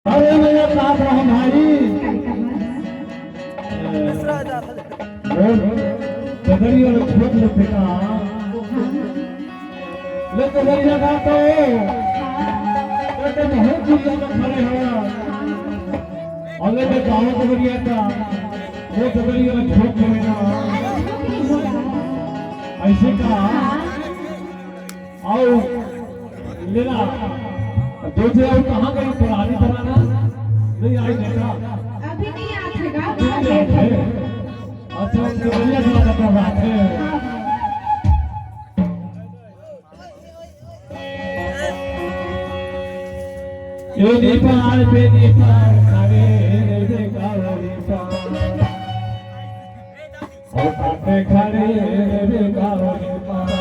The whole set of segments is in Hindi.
अरे मेरे साथ रहो भाई। कदरी और छोट बेटा ले कदरी लगा तो बेटे बहुत दुनिया में खड़े हो अगर मैं गाँव कदरिया का वो कदरी और छोट बेटा ऐसे का आओ लेना दूसरे और कहाँ गई पुरानी जमाना नहीं आई देखा अभी नहीं आएगा अच्छा कदरिया जमाना का बात है। ये नेपाल पे नेपाल खड़े रे गावरी पार और काटे खड़े रे गावरी पार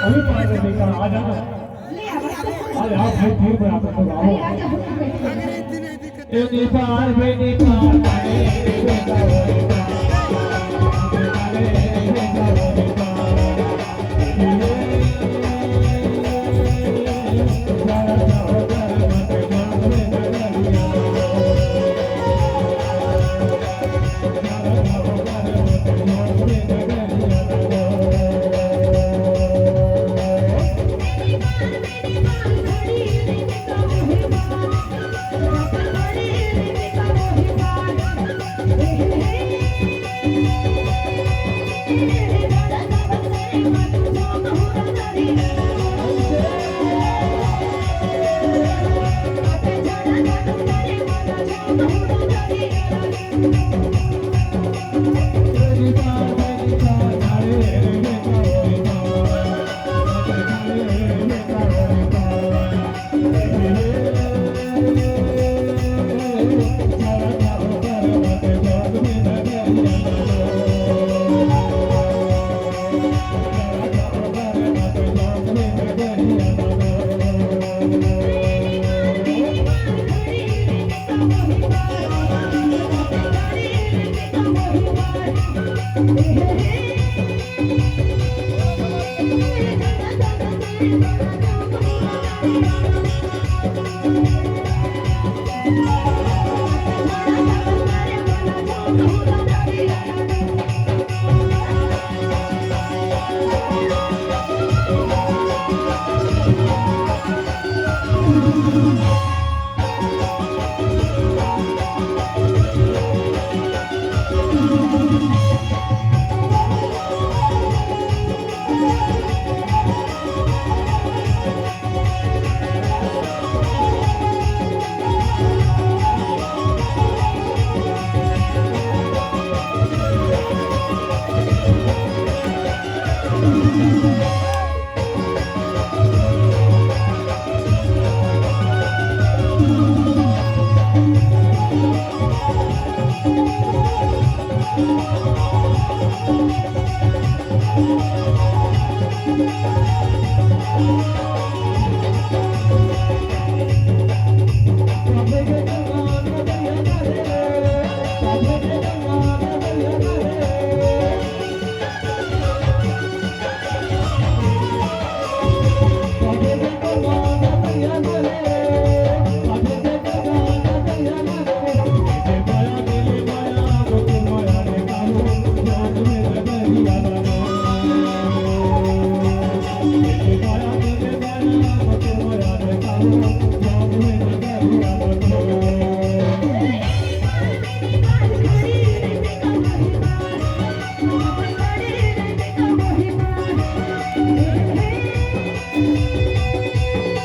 अभी पार रे का आ जाना अरे आप भाई फिर मैं आपको गाओ ये नेपाल पे नेपाल खड़े रे गावरी पार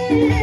Yeah.